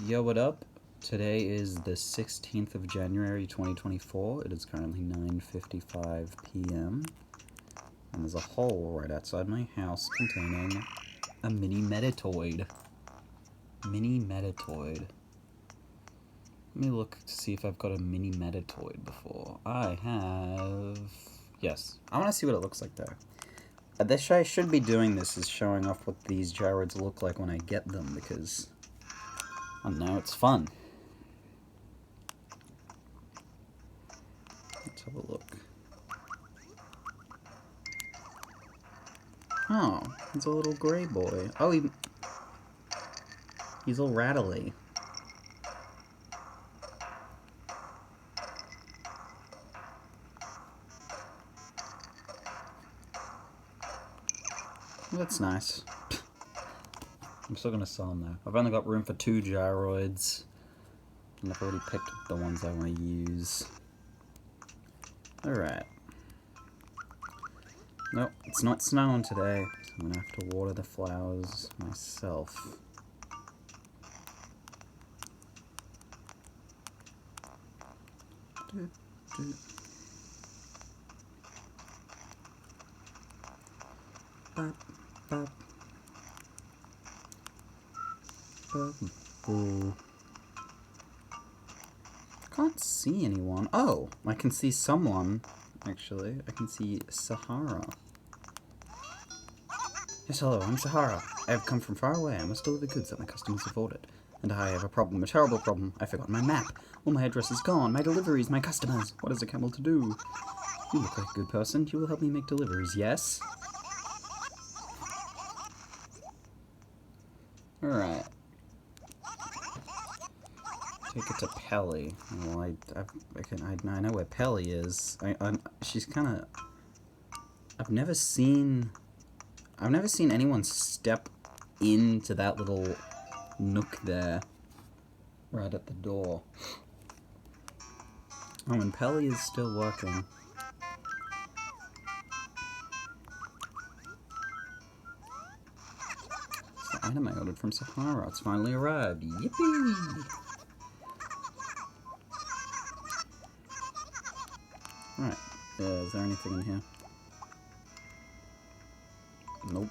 Yo, what up? Today is the 16th of January 2024. It is currently 9:55 p.m. And there's a hole right outside my house containing a mini Metatoid. Let me look to see if I've got a mini Metatoid before. I have... Yes. I want to see what it looks like though. This I should be doing this is showing off what these gyroids look like when I get them because... I don't know, it's fun. Let's have a look. Oh, he's a little grey boy. Oh, he's all rattly. That's nice. I'm still gonna sell them though. I've only got room for 2 gyroids. And I've already picked the ones I want to use. Alright. Nope, it's not snowing today, so I'm gonna have to water the flowers myself. Bop, bop. Can't see anyone. Oh, I can see someone. Actually, I can see Sahara. Yes, hello, I'm Sahara. I have come from far away. I must deliver goods that my customers have ordered. And I have a problem, a terrible problem. I forgot my map. All my address is gone. My deliveries, my customers. What is a camel to do? You look like a good person. You will help me make deliveries, yes? Alright. Take it to Pelly. Well, I know where Pelly is. She's kind of... I've never seen anyone step into that little nook there, right at the door. Oh, and Pelly is still working. It's the item I ordered from Sahara. It's finally arrived. Yippee! Alright, is there anything in here? Nope.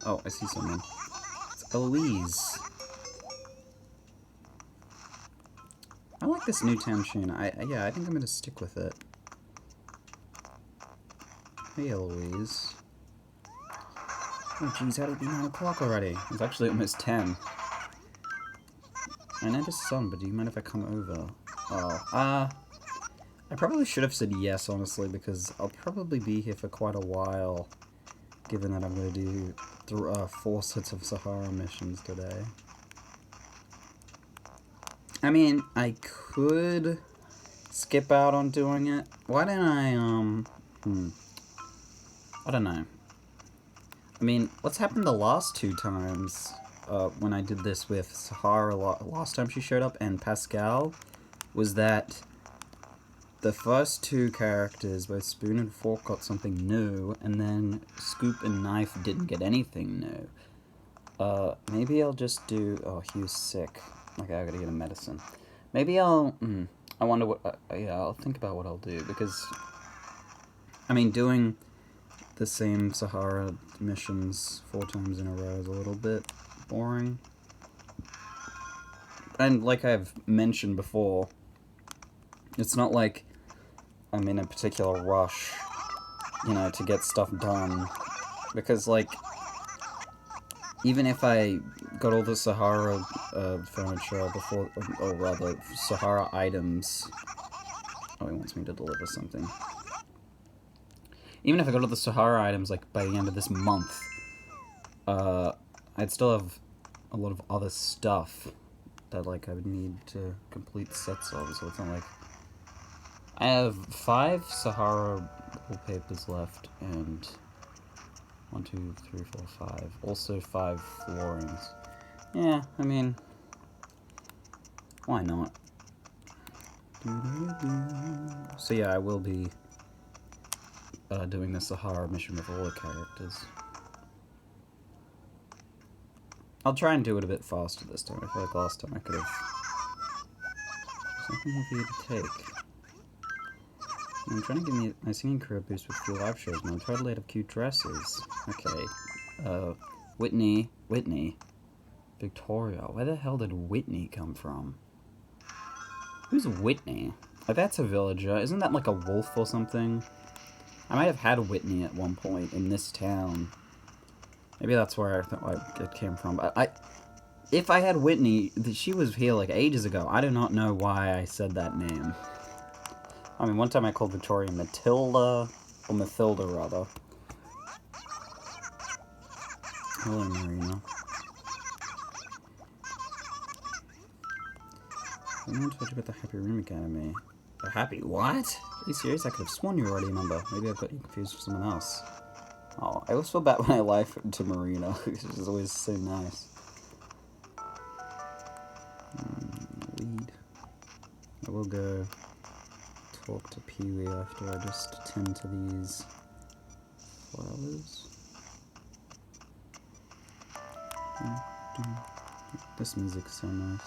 Oh, I see someone. It's Eloise. I like this new town tune. Yeah, I think I'm gonna stick with it. Hey, Eloise. Oh, jeez, how did it be 9 o'clock already? It's actually almost 10. I know the sun, but do you mind if I come over? Oh, I probably should have said yes, honestly, because I'll probably be here for quite a while, given that I'm going to do 4 sets of Sahara missions today. I mean, I could skip out on doing it. Why don't I don't know. I mean, what's happened the last 2 times when I did this with Sahara last time she showed up and Pascal was that the first 2 characters, both Spoon and Fork, got something new, and then Scoop and Knife didn't get anything new. Maybe I'll just do... Oh, Hugh's sick. Okay, I gotta get him medicine. Maybe I'll... I wonder what... yeah, I'll think about what I'll do, because... I mean, doing the same Sahara missions 4 times in a row is a little bit boring. And like I've mentioned before, it's not like I'm in a particular rush, you know, to get stuff done. Because, like, even if I got all the Sahara furniture before, or rather, Sahara items... Oh, he wants me to deliver something. Even if I got all the Sahara items, like, by the end of this month, I'd still have a lot of other stuff that, like, I would need to complete sets of, so it's not like... I have 5 Sahara wallpapers left, and 1, 2, 3, 4, 5. Also 5 floorings. Yeah, I mean, why not? So yeah, I will be doing the Sahara mission with all the characters. I'll try and do it a bit faster this time. I feel like last time I could have... Something heavy to take. I'm trying to give me my singing career boost with few live shows, man. I'm trying to light up cute dresses. Okay. Whitney. Victoria. Where the hell did Whitney come from? Who's Whitney? Oh, that's a villager. Isn't that like a wolf or something? I might have had Whitney at one point in this town. Maybe that's where I thought it came from. If I had Whitney, she was here like ages ago. I do not know why I said that name. I mean, one time I called Victoria Matilda, or Mathilda rather. Hello, Marina. I want to talk about the Happy Room Academy. The Happy what? Are you serious? I could have sworn you already remember. Maybe I've got you confused with someone else. Oh, I always feel bad when I lie to Marina. She's always so nice. Lead. I will go talk to Peewee after I just tend to these flowers. This music's so nice.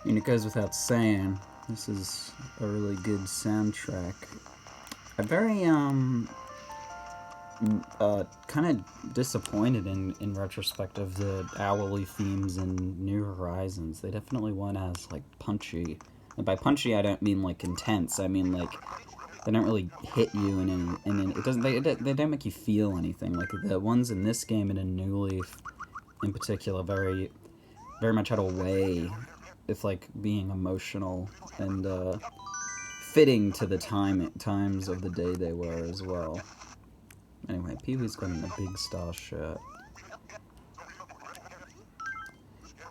And it goes without saying, this is a really good soundtrack. I'm very, kind of disappointed in retrospect of the hourly themes in New Horizons. They definitely weren't as, like, punchy. And by punchy, I don't mean, like, intense. I mean, like, they don't really hit you and it doesn't, they don't make you feel anything. Like, the ones in this game and in New Leaf, in particular, very much had a way with, like, being emotional and, fitting to the times of the day they were as well. Anyway, Peewee's got a big star shirt.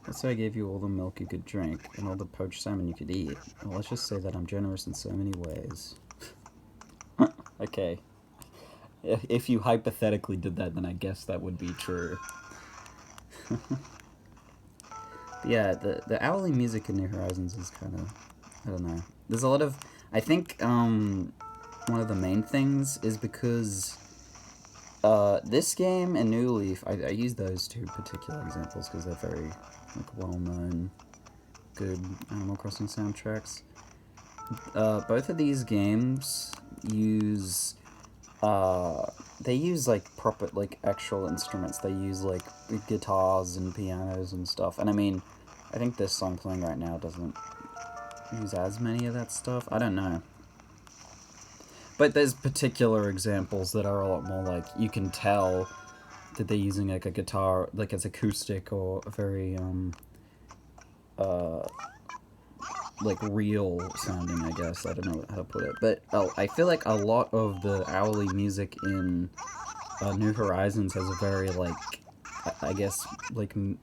Let's say I gave you all the milk you could drink and all the poached salmon you could eat. Well, let's just say that I'm generous in so many ways. Okay. If you hypothetically did that, then I guess that would be true. Yeah, the hourly music in New Horizons is kind of, I don't know. There's a lot of, I think, one of the main things is because this game and New Leaf, I use those two particular examples because they're very, like, well-known, good Animal Crossing soundtracks. Both of these games use, they use, like, proper, like, actual instruments. They use, like, guitars and pianos and stuff. And I mean, I think this song playing right now doesn't use as many of that stuff. I don't know. But there's particular examples that are a lot more, like, you can tell that they're using, like, a guitar, like, it's acoustic or a very, like, real sounding, I guess. I don't know how to put it. But I feel like a lot of the hourly music in New Horizons has a very, like, I guess, like, not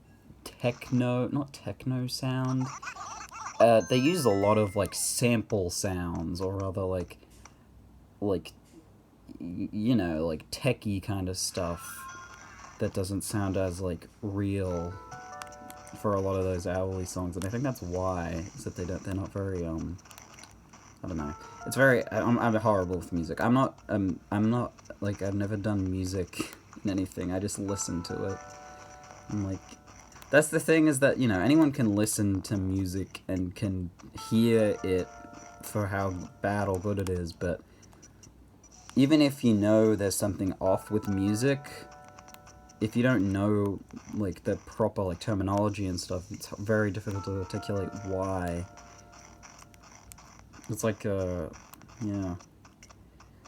techno sound. They use a lot of, like, sample sounds, or rather, like, you know, like, techie kind of stuff that doesn't sound as, like, real for a lot of those hourly songs, and I think that's why, is that they're not very, I don't know. It's very, I'm horrible with music. I'm not, like, I've never done music in anything. I just listen to it. I'm like, that's the thing, is that, you know, anyone can listen to music and can hear it for how bad or good it is, but even if you know there's something off with music, if you don't know, like, the proper, like, terminology and stuff, it's very difficult to articulate why. It's like, yeah.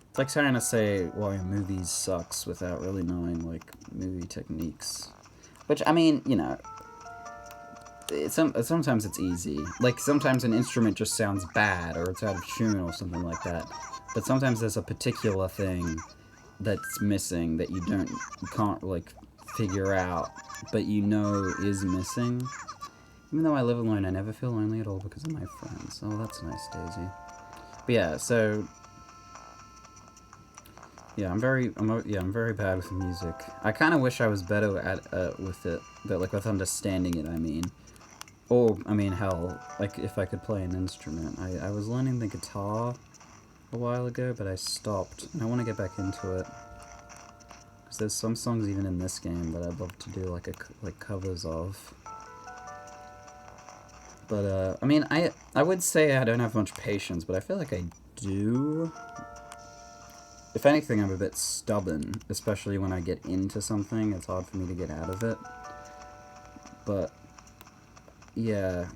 It's like trying to say why a movie sucks without really knowing, like, movie techniques. Which, I mean, you know, sometimes it's easy. Like, sometimes an instrument just sounds bad, or it's out of tune, or something like that. But sometimes there's a particular thing that's missing that you can't, like, figure out, but you know is missing. Even though I live alone, I never feel lonely at all because of my friends. Oh, that's nice, Daisy. But yeah, so yeah, I'm very bad with music. I kind of wish I was better at with it, but, like, with understanding it, I mean. Or, I mean, hell, like, if I could play an instrument. I was learning the guitar a while ago, but I stopped, and I want to get back into it. Because there's some songs even in this game that I'd love to do, like covers of. But, I mean, I would say I don't have much patience, but I feel like I do. If anything, I'm a bit stubborn, especially when I get into something. It's hard for me to get out of it. But, yeah,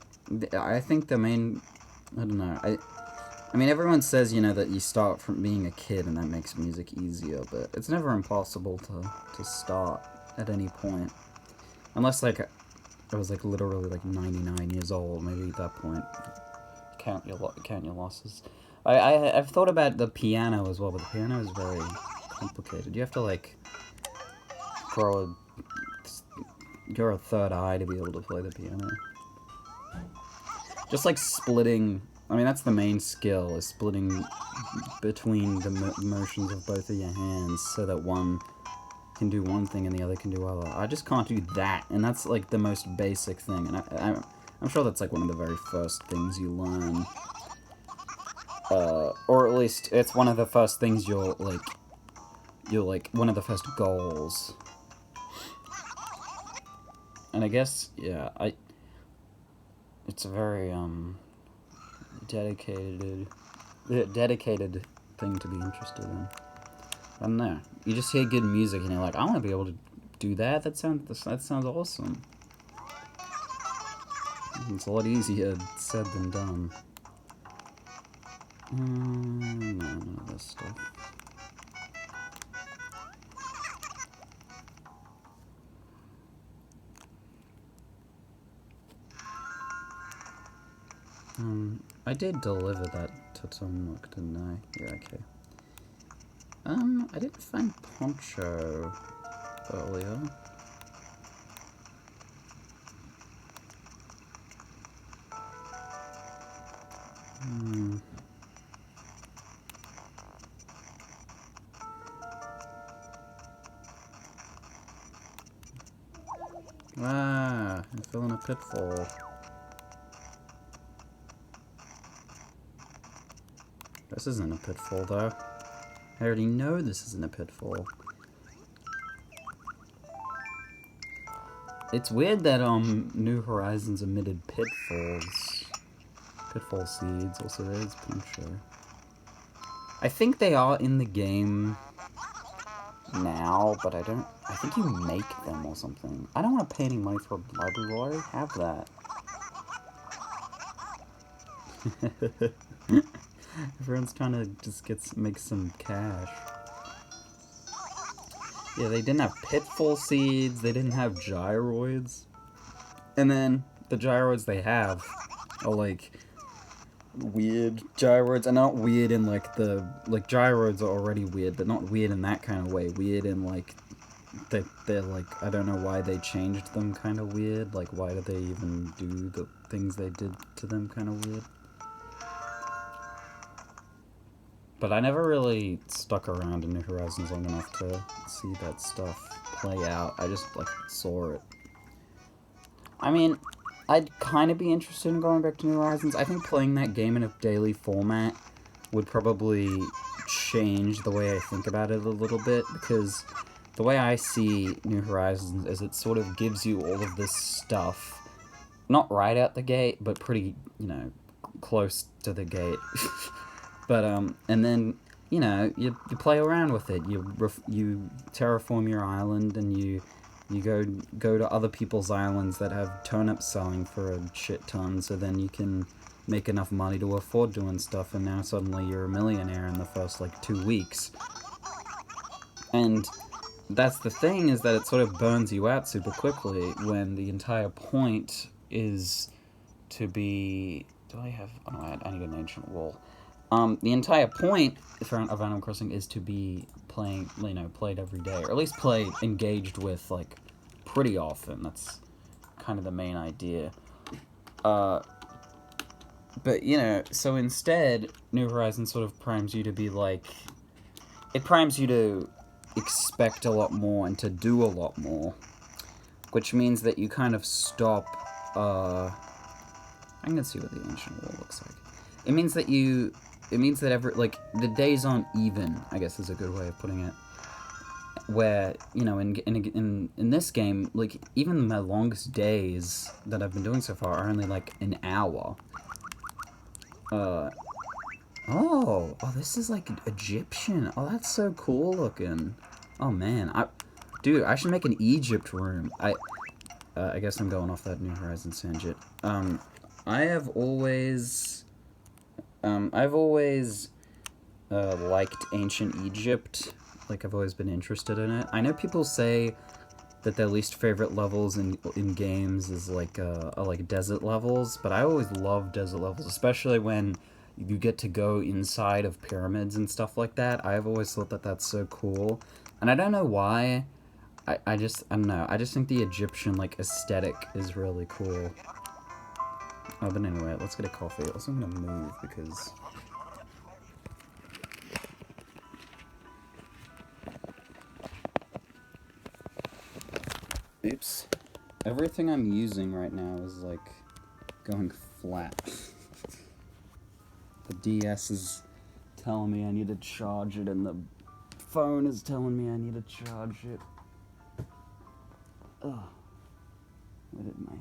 I think the main, I don't know, I mean, everyone says, you know, that you start from being a kid and that makes music easier, but it's never impossible to start at any point. Unless, like, I was, like, literally, like, 99 years old, maybe at that point. Count your losses. I've thought about the piano as well, but the piano is very complicated. You have to, like, grow a third eye to be able to play the piano. Just, like, splitting... I mean, that's the main skill, is splitting between the motions of both of your hands so that one can do one thing and the other can do other. I just can't do that, and that's, like, the most basic thing, and I'm sure that's, like, one of the very first things you learn. Or at least, it's one of the first things you're, like, one of the first goals. And I guess, yeah, it's a very, dedicated thing to be interested in. I don't know. You just hear good music and you're like, I want to be able to do that. That sounds awesome. It's a lot easier said than done. No, none of this stuff. I did deliver that to Tomnook, didn't I? Yeah, okay. I didn't find Poncho earlier. Ah, I fell in a pitfall. This isn't a pitfall, though. I already know this isn't a pitfall. It's weird that, New Horizons omitted pitfalls. Pitfall seeds, also there's Poncho. I think they are in the game now, but I think you make them or something. I don't want to pay any money for a library, well, I already have that. Everyone's trying to just make some cash. Yeah, they didn't have pitfall seeds, they didn't have gyroids. And then the gyroids they have are like weird gyroids, and not weird in like gyroids are already weird, but not weird in that kind of way. Weird in like they're like, I don't know why they changed them kind of weird. Like, why did they even do the things they did to them kind of weird? But I never really stuck around in New Horizons long enough to see that stuff play out. I just, like, saw it. I mean, I'd kind of be interested in going back to New Horizons. I think playing that game in a daily format would probably change the way I think about it a little bit, because the way I see New Horizons is it sort of gives you all of this stuff, not right out the gate, but pretty, you know, close to the gate. But, and then, you know, you play around with it. You terraform your island, and you go to other people's islands that have turnips selling for a shit ton, so then you can make enough money to afford doing stuff, and now suddenly you're a millionaire in the first, like, 2 weeks. And that's the thing, is that it sort of burns you out super quickly when the entire point is to be... Do I have... Oh, no, I need an ancient wall. The entire point of Animal Crossing is to be played every day, or at least engaged with, like, pretty often. That's kind of the main idea. But, you know, so instead, New Horizons sort of primes you to be, like... It primes you to expect a lot more and to do a lot more, which means that you kind of stop, I'm gonna see what the ancient wall looks like. It means that like, the days aren't even, I guess is a good way of putting it. Where, you know, in this game, like, even my longest days that I've been doing so far are only, like, an hour. Oh, this is, like, Egyptian. Oh, that's so cool looking. Oh, man. Dude, I should make an Egypt room. I guess I'm going off that New Horizons tangent. I've always liked ancient Egypt. Like, I've always been interested in it. I know people say that their least favorite levels in games is like desert levels, but I always love desert levels, especially when you get to go inside of pyramids and stuff like that. I've always thought that that's so cool, and I don't know why. I don't know. I just think the Egyptian, like, aesthetic is really cool. Oh, but anyway, let's get a coffee. Also, I'm gonna move because... Oops. Everything I'm using right now is, like, going flat. The DS is telling me I need to charge it, and the phone is telling me I need to charge it. Ugh. Where did my...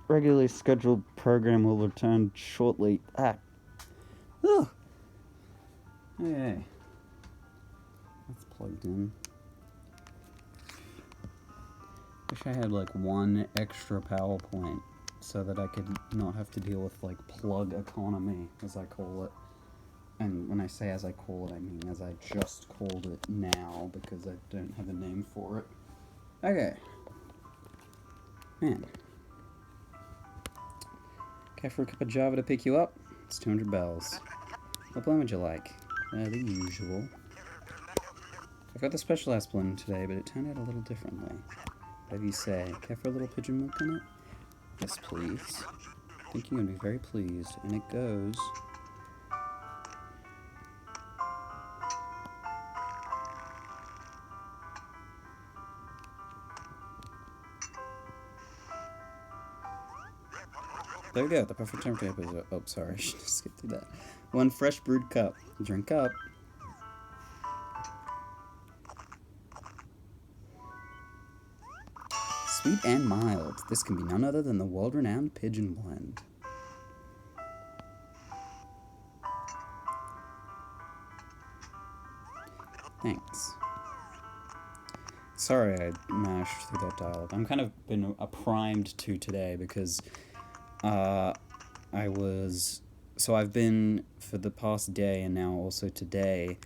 Regularly scheduled program will return shortly. Ugh. Hey. That's plugged in. Wish I had, like, one extra PowerPoint so that I could not have to deal with, like, plug economy, as I call it. And when I say as I call it, I mean as I just called it now, because I don't have a name for it. Okay. Man. Okay, for a cup of Java to pick you up, it's 200 bells. What blend would you like? The usual. I've got the specialized blend today, but it turned out a little differently. Whatever you say. Care for a little pigeon milk in it? Yes, please. I think you're going to be very pleased. And it goes... There we go, the perfect temperature is... Oh, sorry, I should have skipped through that. 1 fresh brewed cup. Drink up. Sweet and mild. This can be none other than the world-renowned pigeon blend. Thanks. Sorry I mashed through that dialogue. I'm kind of been primed to today because... I've been, for the past day, and now also today,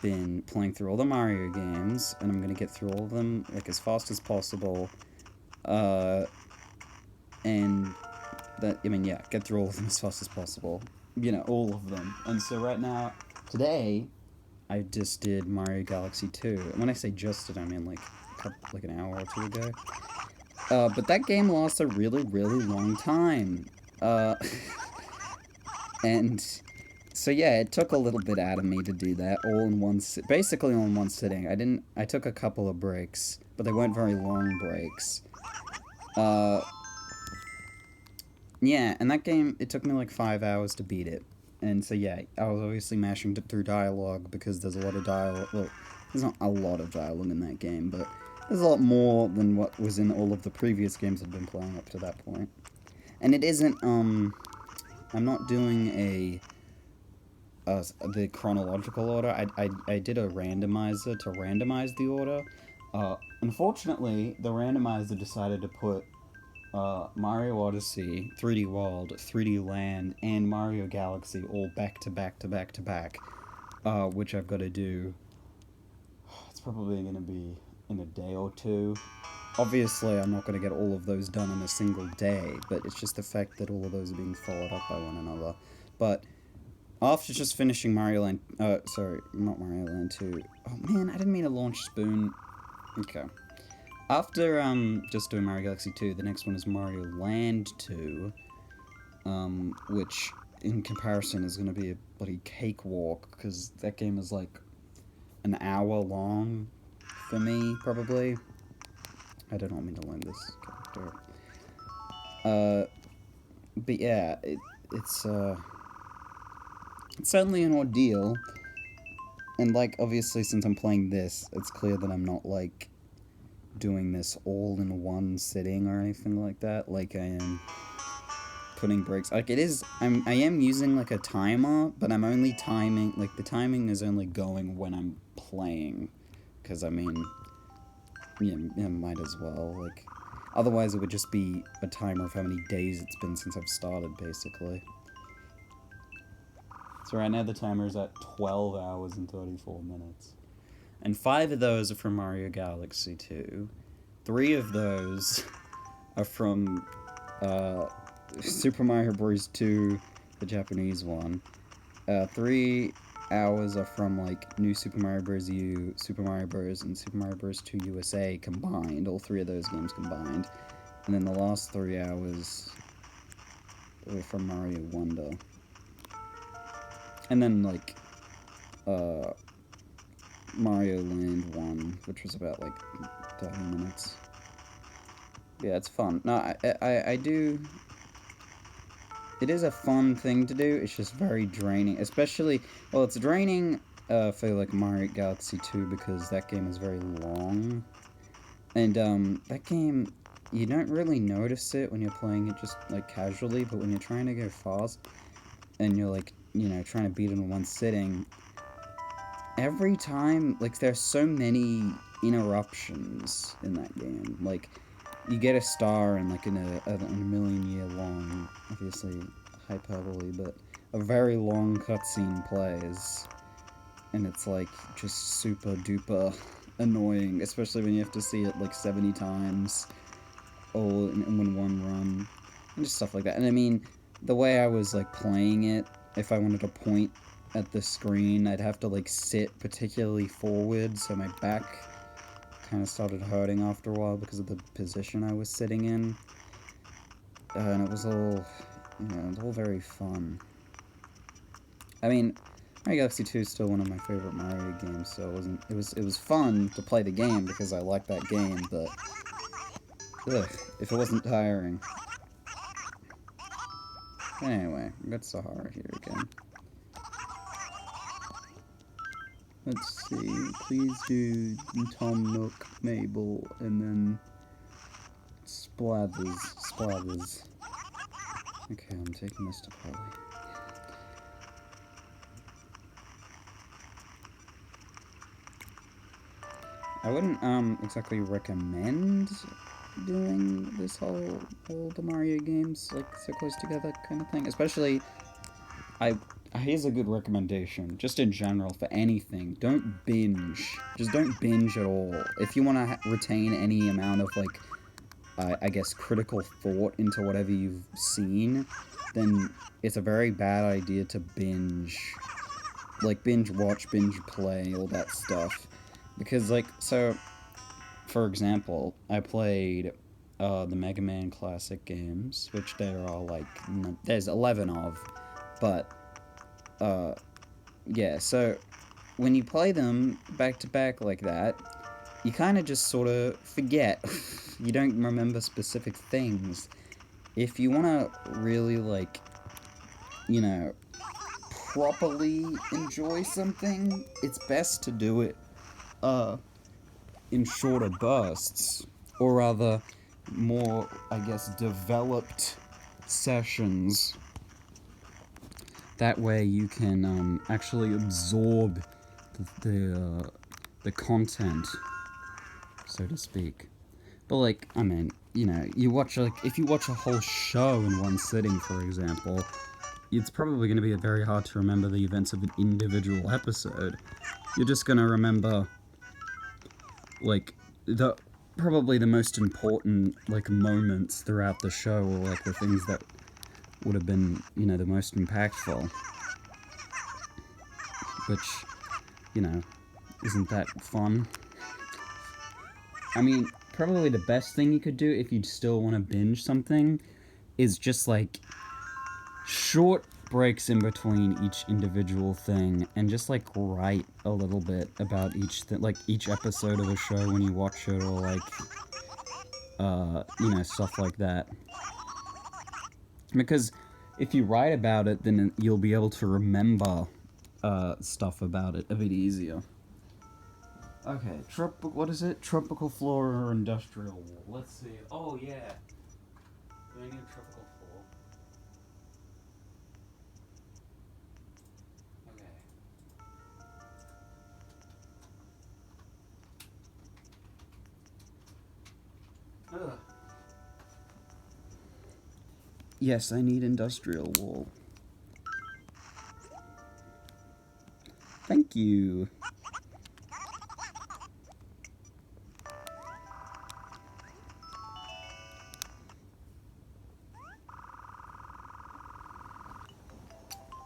been playing through all the Mario games, and I'm gonna get through all of them, like, as fast as possible, get through all of them as fast as possible. You know, all of them. And so right now, today, I just did Mario Galaxy 2. And when I say just did, I mean, like an hour or two ago. But that game lasts a really, really long time. And so yeah, it took a little bit out of me to do that all in basically all in one sitting. I took a couple of breaks, but they weren't very long breaks. Yeah, and that game, it took me like 5 hours to beat it. And so yeah, I was obviously mashing through dialogue because there's a lot of dialogue. Well, there's not a lot of dialogue in that game, but there's a lot more than what was in all of the previous games I've been playing up to that point. And it isn't, I'm not doing the chronological order. I did a randomizer to randomize the order. Unfortunately, the randomizer decided to put Mario Odyssey, 3D World, 3D Land, and Mario Galaxy all back to back to back to back, which I've got to do. It's probably going to be in a day or two. Obviously, I'm not going to get all of those done in a single day, but it's just the fact that all of those are being followed up by one another. But after just finishing Mario Land... sorry, not Mario Land 2. Oh, man, I didn't mean to launch Spoon. Okay. After, just doing Mario Galaxy 2, the next one is Mario Land 2, which in comparison, is going to be a bloody cakewalk, because that game is like an hour long for me, probably. I don't want me to learn this character. But yeah, it's certainly an ordeal. And, like, obviously, since I'm playing this, it's clear that I'm not, like, doing this all in one sitting or anything like that. Like, I am putting breaks. Like, I am using, like, a timer, but I'm only timing, like, the timing is only going when I'm playing. Because, I mean, yeah, might as well, like, otherwise it would just be a timer of how many days it's been since I've started, basically. So right now the timer is at 12 hours and 34 minutes. And 5 of those are from Mario Galaxy 2. 3 of those are from Super Mario Bros. 2, the Japanese one. 3 hours are from, like, New Super Mario Bros. U, Super Mario Bros. And Super Mario Bros. 2 USA combined. All 3 of those games combined. And then the last 3 hours were from Mario Wonder. And then, like, Mario Land 1, which was about, like, 30 minutes. Yeah, it's fun. No, I do... It is a fun thing to do, it's just very draining. Especially, well, it's draining for, like, Mario Galaxy 2 because that game is very long. And, that game, you don't really notice it when you're playing it just, like, casually, but when you're trying to go fast, and you're, like, you know, trying to beat it in one sitting, every time, like, there's so many interruptions in that game. Like, you get a star and, like, in a million-year-long, obviously hyperbole, but a very long cutscene plays, and it's, like, just super-duper annoying, especially when you have to see it, like, 70 times all in one run, and just stuff like that. And I mean, the way I was, like, playing it, if I wanted to point at the screen, I'd have to, like, sit particularly forward, so my back kind of started hurting after a while because of the position I was sitting in. And it was all, you know, it was all very fun. I mean, Mario Galaxy 2 is still one of my favorite Mario games, so it was fun to play the game because I like that game, but ugh, if it wasn't tiring. Anyway, we got Sahara here again. Let's see, please do Tom Nook, Mabel, and then Splathers. Okay, I'm taking this to Polly. I wouldn't, exactly recommend doing this all the Mario games, like, so close together kind of thing. Especially, here's a good recommendation, just in general, for anything. Don't binge. Just don't binge at all. If you want to retain any amount of, like, I guess, critical thought into whatever you've seen, then it's a very bad idea to binge. Like, binge watch, binge play, all that stuff. Because, like, so, for example, I played the Mega Man Classic games, which there are, like, there's 11 of, but, yeah, so, when you play them back-to-back like that, you kind of just sort of forget. You don't remember specific things. If you want to really, like, you know, properly enjoy something, it's best to do it, in shorter bursts. Or rather, more, I guess, developed sessions. That way you can, actually absorb the content, so to speak. But, like, I mean, you know, you watch, like, if you watch a whole show in one sitting, for example, it's probably going to be very hard to remember the events of an individual episode. You're just going to remember, like, probably the most important, like, moments throughout the show, or, like, the things that would have been, you know, the most impactful. Which, you know, isn't that fun? I mean, probably the best thing you could do if you still want to binge something is just, like, short breaks in between each individual thing and just, like, write a little bit about each episode of a show when you watch it, or, like, you know, stuff like that. Because if you write about it, then you'll be able to remember stuff about it a bit easier. Okay, what is it? Tropical flora or industrial wool? Let's see. Oh, yeah. Do I need a tropical floor? Okay. Ugh. Yes, I need industrial wool. Thank you.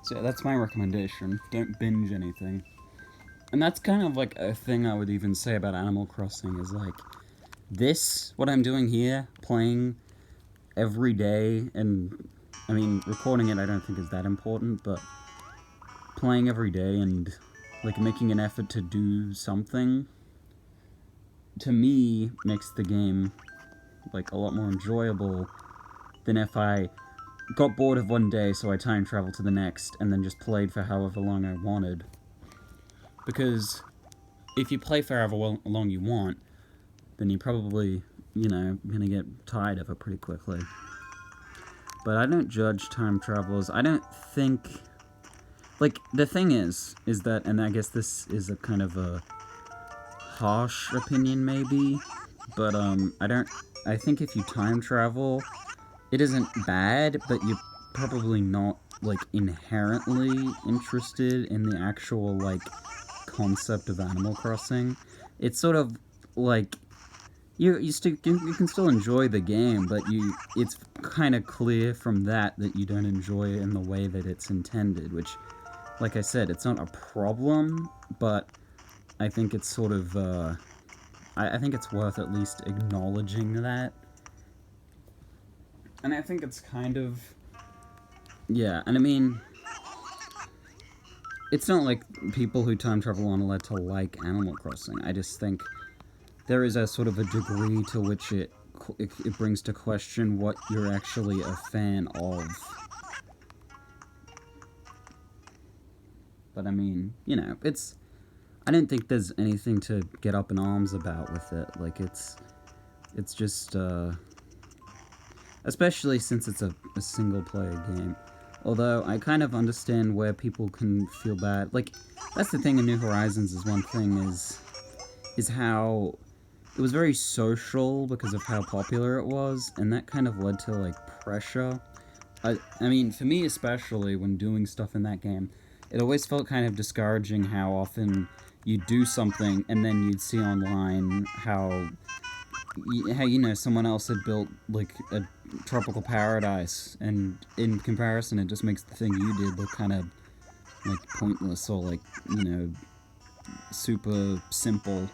So yeah, that's my recommendation. Don't binge anything. And that's kind of like a thing I would even say about Animal Crossing is like, what I'm doing here, playing every day, and I mean, recording it I don't think is that important, but playing every day and like making an effort to do something, to me, makes the game like a lot more enjoyable than if I got bored of one day, so I time traveled to the next, and then just played for however long I wanted. Because if you play for however long you want, then you're probably, you know, gonna get tired of it pretty quickly. But I don't judge time travelers. I don't think... Like, the thing is that, and I guess this is a kind of a harsh opinion maybe, but I think if you time travel, it isn't bad, but you're probably not, like, inherently interested in the actual, like, concept of Animal Crossing. It's sort of, like, you can still enjoy the game, but it's kind of clear from that you don't enjoy it in the way that it's intended, which, like I said, it's not a problem, but I think it's sort of, I think it's worth at least acknowledging that. And I think it's kind of... Yeah, and I mean... It's not like people who time travel aren't allowed to like Animal Crossing. I just think there is a sort of a degree to which it brings to question what you're actually a fan of. But I mean, you know, I don't think there's anything to get up in arms about with it. Like, it's just, especially since it's a single-player game. Although, I kind of understand where people can feel bad. Like, that's the thing in New Horizons is one thing is how it was very social because of how popular it was, and that kind of led to, like, pressure. I mean, for me especially, when doing stuff in that game, it always felt kind of discouraging how often you'd do something and then you'd see online how you know, someone else had built, like, a tropical paradise, and in comparison it just makes the thing you did look kind of, like, pointless or, like, you know, super simple.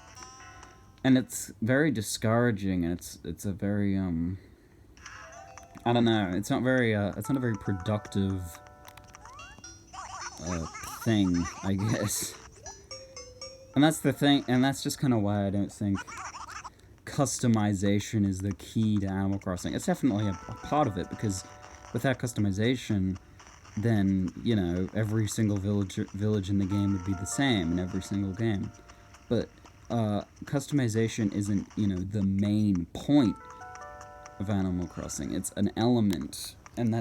And it's very discouraging, and it's a very, I don't know, it's not a very productive, thing, I guess. And that's the thing, and that's just kind of why I don't think customization is the key to Animal Crossing. It's definitely a part of it, because without customization, then, you know, every single village in the game would be the same in every single game. But customization isn't, you know, the main point of Animal Crossing. It's an element, and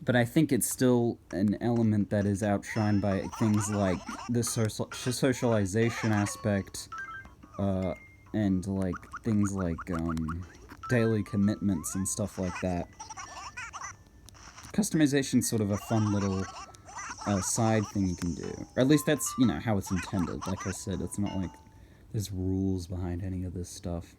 but I think it's still an element that is outshined by things like the socialization aspect, and, like, things like, daily commitments and stuff like that. Customization's sort of a fun little, side thing you can do. Or at least that's, you know, how it's intended. Like I said, it's not like there's rules behind any of this stuff.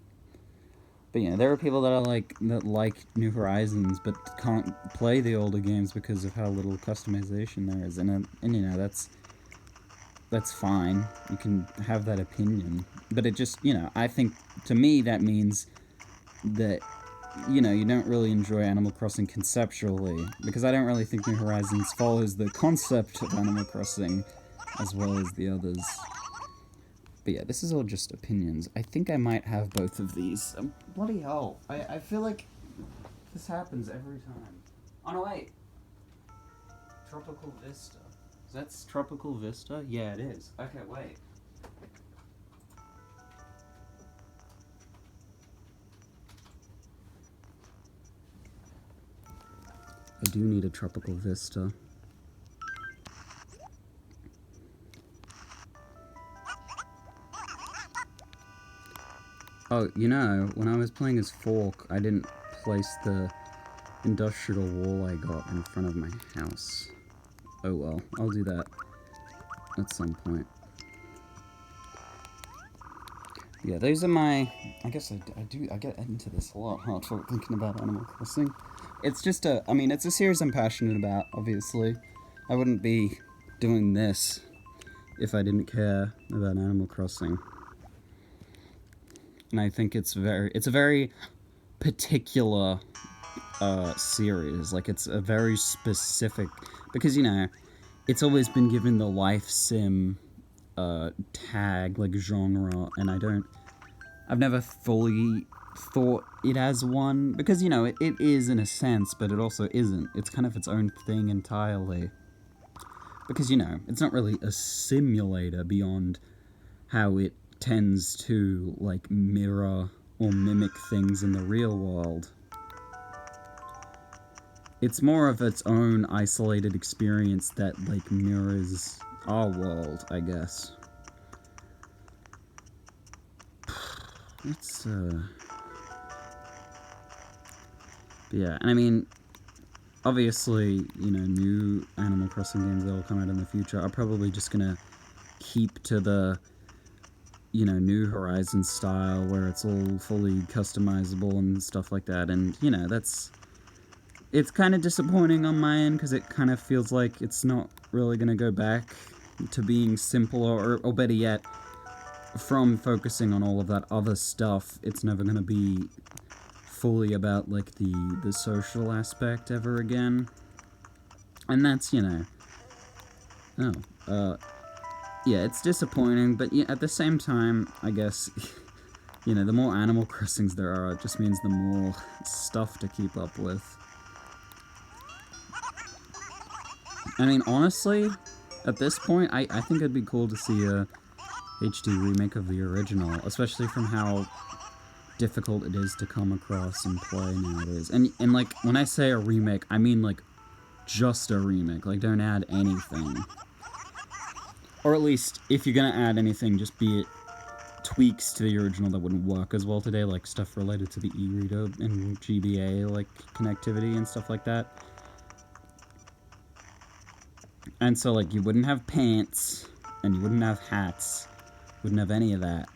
But yeah, there are people that like New Horizons, but can't play the older games because of how little customization there is. And you know, that's fine. You can have that opinion. But it just, you know, I think, to me, that means that you know, you don't really enjoy Animal Crossing conceptually, because I don't really think New Horizons follows the concept of Animal Crossing as well as the others. But yeah, this is all just opinions. I think I might have both of these. Bloody hell. I feel like this happens every time. Oh no, wait. Tropical Vista. That's Tropical Vista? Yeah, it is. Okay, wait. I do need a Tropical Vista. Oh, you know, when I was playing as Fork, I didn't place the industrial wall I got in front of my house. Oh well, I'll do that at some point. Yeah, those are my... I guess I get into this a lot, huh, thinking about Animal Crossing. It's just I mean, it's a series I'm passionate about, obviously. I wouldn't be doing this if I didn't care about Animal Crossing. And I think it's a very particular series. Like, it's a very specific... Because, you know, it's always been given the life sim tag, like, genre, and I've never fully thought it as one, because, you know, it is in a sense, but it also isn't. It's kind of its own thing entirely. Because, you know, it's not really a simulator beyond how it tends to, like, mirror or mimic things in the real world. It's more of its own isolated experience that, like, mirrors our world, I guess. It's, yeah, and I mean, obviously, you know, new Animal Crossing games that will come out in the future are probably just gonna keep to the, you know, New Horizons style, where it's all fully customizable and stuff like that, and, you know, it's kind of disappointing on my end, because it kind of feels like it's not really gonna go back to being simple, or better yet, from focusing on all of that other stuff, it's never gonna be fully about, like, the social aspect ever again. And that's, you know... yeah, it's disappointing, but yeah, at the same time, I guess, you know, the more Animal Crossings there are, it just means the more stuff to keep up with. I mean, honestly, at this point, I think it'd be cool to see a HD remake of the original, especially from how difficult it is to come across and play nowadays. And like, when I say a remake, I mean, like, just a remake. Like, don't add anything. Or at least, if you're gonna add anything, just be it tweaks to the original that wouldn't work as well today, like stuff related to the e-reader and GBA, like, connectivity and stuff like that. And so, like, you wouldn't have pants, and you wouldn't have hats, wouldn't have any of that.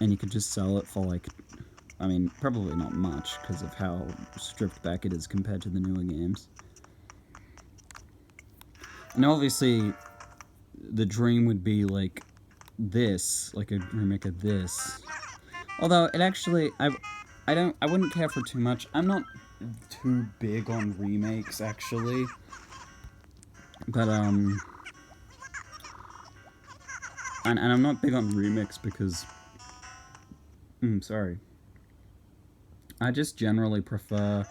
And you could just sell it for, like, I mean, probably not much, because of how stripped back it is compared to the newer games. And obviously, the dream would be, like, this, like a remake of this. Although, it actually, I wouldn't care for too much. I'm not too big on remakes, actually. But, and I'm not big on remakes because, sorry. I just generally prefer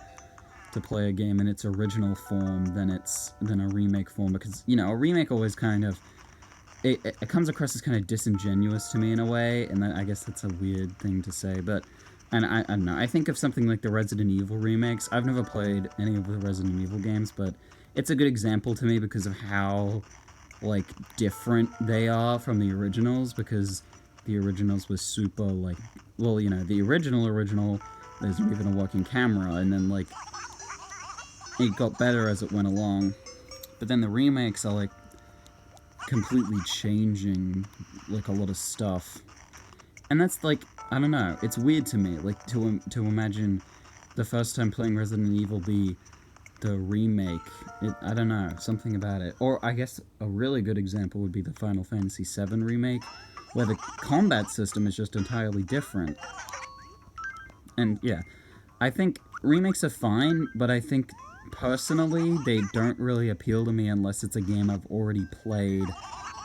to play a game in its original form than a remake form, because, you know, a remake always kind of, it comes across as kind of disingenuous to me in a way, and I guess that's a weird thing to say, but, and I don't know, I think of something like the Resident Evil remakes. I've never played any of the Resident Evil games, but it's a good example to me because of how, like, different they are from the originals, because the originals were super, like, well, you know, the original, there's not even a working camera, and then, like, it got better as it went along, but then the remakes are, like, completely changing, like, a lot of stuff, and that's, like, I don't know, it's weird to me, like, to imagine the first time playing Resident Evil be the remake. I don't know, something about it. Or I guess a really good example would be the Final Fantasy VII remake, where the combat system is just entirely different. And yeah, I think remakes are fine, but I think personally they don't really appeal to me unless it's a game I've already played,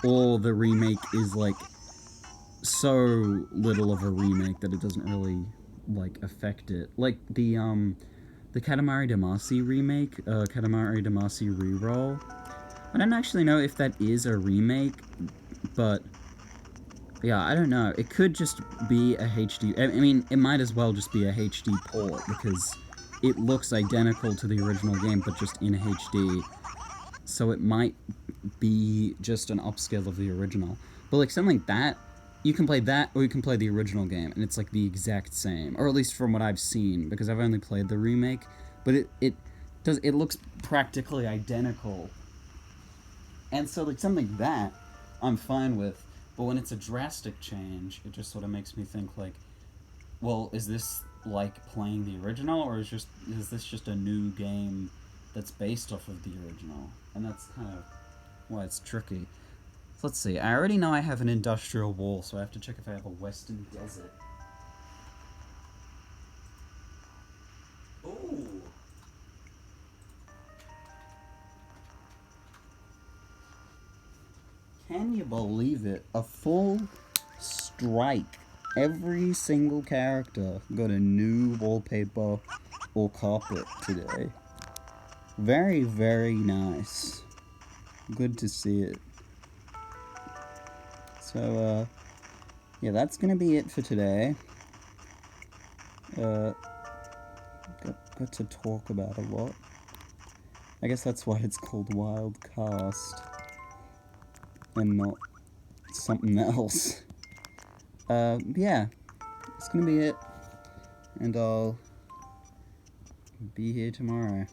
or the remake is like so little of a remake that it doesn't really like affect it. Like the Katamari Damacy remake, Katamari Damacy Reroll. I don't actually know if that is a remake, but yeah, I don't know. It could just be a HD. I mean, it might as well just be a HD port because it looks identical to the original game, but just in HD. So it might be just an upscale of the original. But like something like that, you can play that or you can play the original game, and it's like the exact same, or at least from what I've seen, because I've only played the remake. But it looks practically identical, and so like something like that, I'm fine with. But when it's a drastic change, it just sort of makes me think like, well, is this like playing the original, or is this just a new game that's based off of the original? And that's kind of why it's tricky. So let's see. I already know I have an industrial wall, so I have to check if I have a western desert. Ooh. Can you believe it? A full strike. Every single character got a new wallpaper or carpet today. Very, very nice. Good to see it. So, yeah, that's gonna be it for today. Got to talk about a lot. I guess that's why it's called Wildcast and not something else. Yeah, it's gonna be it, and I'll be here tomorrow.